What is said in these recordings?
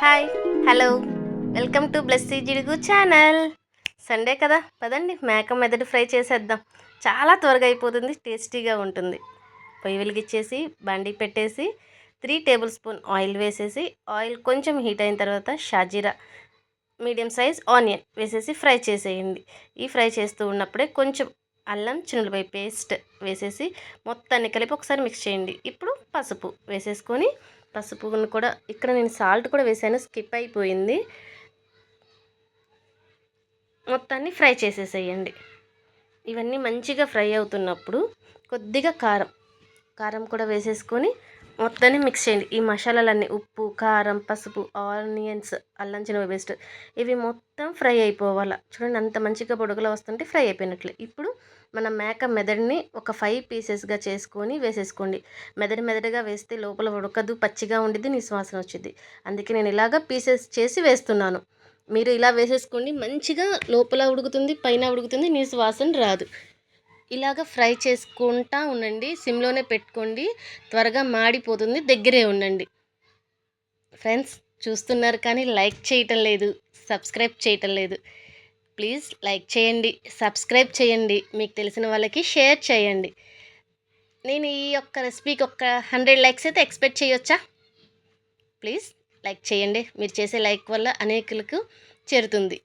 Hi, hello, welcome to Blessy జిడుగు channel. Sunday కదా, పదండి మేక మెదడు ఫ్రై చేసేద్దాం. చాలా త్వరగా అయిపోతుంది, టేస్టీగా ఉంటుంది. పొయ్యి వెలిగించేసి బండి పెట్టేసి 3 టేబుల్ స్పూన్ ఆయిల్ వేసేసి, ఆయిల్ కొంచెం హీట్ అయిన తర్వాత షాజీరా, మీడియం సైజ్ ఆనియన్ వేసేసి ఫ్రై చేసేయండి. ఈ ఫ్రై చేస్తూ ఉన్నప్పుడే కొంచెం అల్లం చిన్నులపాయ పేస్ట్ వేసేసి మొత్తాన్ని కలిపి ఒకసారి మిక్స్ చేయండి. ఇప్పుడు పసుపు వేసేసుకొని, పసుపును కూడా ఇక్కడ నేను సాల్ట్ కూడా వేసాను, స్కిప్ అయిపోయింది. మొత్తాన్ని ఫ్రై చేసేసేయండి. ఇవన్నీ మంచిగా ఫ్రై అవుతున్నప్పుడు కొద్దిగా కారం కూడా వేసేసుకొని మొత్తాన్ని మిక్స్ చేయండి. ఈ మసాలాలన్నీ ఉప్పు, కారం, పసుపు, ఆనియన్స్, అల్లం చిన్నవి పేస్ట్ ఇవి మొత్తం ఫ్రై అయిపోవాలి. చూడండి అంత మంచిగా బుడగలు వస్తుంటే ఫ్రై అయిపోయినట్లే. ఇప్పుడు మన మేక మెదడుని ఒక 5 పీసెస్గా చేసుకొని వేసేసుకోండి. మెదడుగా వేస్తే లోపల ఉడకదు, పచ్చిగా ఉండిద్ది, నిశ్వాసన వచ్చింది. అందుకే నేను ఇలాగ పీసెస్ చేసి వేస్తున్నాను. మీరు ఇలా వేసేసుకోండి, మంచిగా లోపల ఉడుకుతుంది, పైన ఉడుకుతుంది, నిశ్వాసన రాదు. ఇలాగ ఫ్రై చేసుకుంటా ఉండండి, సిమ్లోనే పెట్టుకోండి, త్వరగా మాడిపోతుంది, దగ్గరే ఉండండి. ఫ్రెండ్స్ చూస్తున్నారు కానీ లైక్ చేయటం లేదు, సబ్స్క్రైబ్ చేయటం లేదు. ప్లీజ్ లైక్ చేయండి, సబ్స్క్రైబ్ చేయండి, మీకు తెలిసిన వాళ్ళకి షేర్ చేయండి. నేను ఈ యొక్క రెసిపీకి ఒక 100 లైక్స్ అయితే ఎక్స్పెక్ట్ చేయొచ్చా? ప్లీజ్ లైక్ చేయండి, మీరు చేసే లైక్ వల్ల అనేకులకు చేరుతుంది.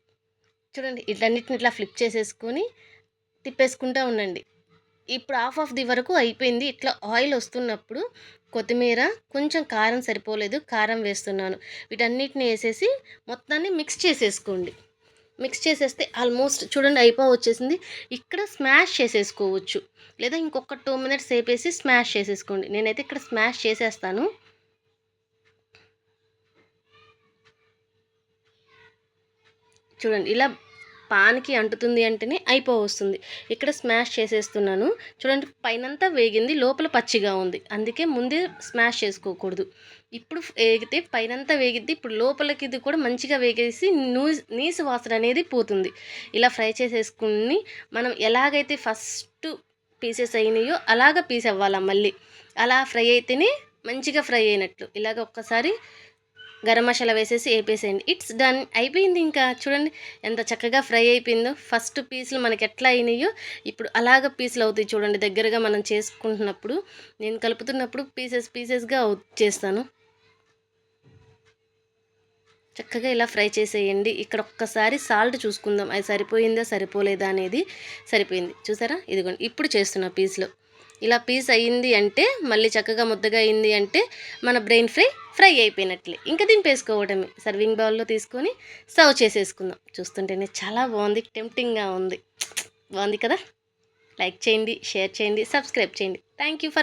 చూడండి ఇట్లన్నిటిని ఇట్లా ఫ్లిప్ చేసేసుకొని తిప్పేసుకుంటూ ఉండండి. ఇప్పుడు హాఫ్ ది వరకు అయిపోయింది. ఇట్లా ఆయిల్ వస్తున్నప్పుడు కొత్తిమీర, కొంచెం కారం సరిపోలేదు, కారం వేస్తున్నాను. వీటన్నిటిని వేసేసి మొత్తాన్ని మిక్స్ చేసేసుకోండి. మిక్స్ చేసేస్తే ఆల్మోస్ట్ చూడండి వచ్చేసింది. ఇక్కడ స్మాష్ చేసేసుకోవచ్చు, లేదా ఇంకొక 2 మినిట్స్ వేపేసి స్మాష్ చేసేసుకోండి. నేనైతే ఇక్కడ స్మాష్ చేసేస్తాను. చూడండి ఇలా పాన్కి అంటుతుంది అంటేనే వస్తుంది. ఇక్కడ స్మాష్ చేసేస్తున్నాను. చూడండి పైనంతా వేగింది, లోపల పచ్చిగా ఉంది, అందుకే ముందే స్మాష్ చేసుకోకూడదు. ఇప్పుడు వేగితే పైనంతా వేగిద్ది, ఇప్పుడు లోపలికి ఇది కూడా మంచిగా వేగేసి నీసు వాసన అనేది పోతుంది. ఇలా ఫ్రై చేసేసుకుని మనం ఎలాగైతే ఫస్ట్ పీసెస్ అయినాయో అలాగ పీస్ అవ్వాలా, మళ్ళీ అలా ఫ్రై అయితేనే మంచిగా ఫ్రై అయినట్లు. ఇలాగ ఒక్కసారి గరం మసాలా వేసేసి వేపేసేయండి. ఇట్స్ డన్, అయిపోయింది. ఇంకా చూడండి ఎంత చక్కగా ఫ్రై అయిపోయిందో. ఫస్ట్ పీసులు మనకి ఎట్లా అయినాయో ఇప్పుడు అలాగ పీసులు అవుతాయి. చూడండి దగ్గరగా మనం చేసుకుంటున్నప్పుడు, నేను కలుపుతున్నప్పుడు పీసెస్గా చేస్తాను. చక్కగా ఇలా ఫ్రై చేసేయండి. ఇక్కడ ఒక్కసారి సాల్ట్ చూసుకుందాం, అది సరిపోయిందా సరిపోలేదా అనేది. సరిపోయింది చూసారా, ఇదిగోండి ఇప్పుడు చేస్తున్న పీస్లో ఇలా పీస్ అయ్యింది అంటే, మళ్ళీ చక్కగా ముద్దగా అయింది అంటే మన బ్రెయిన్ ఫ్రై అయిపోయినట్లే. ఇంకా దింపేసుకోవడమే. సర్వింగ్ బౌల్లో తీసుకొని సర్వ్ చేసేసుకుందాం. చూస్తుంటేనే చాలా బాగుంది, టెంప్టింగ్గా ఉంది. బాగుంది కదా. లైక్ చేయండి, షేర్ చేయండి, సబ్స్క్రైబ్ చేయండి. Thank you for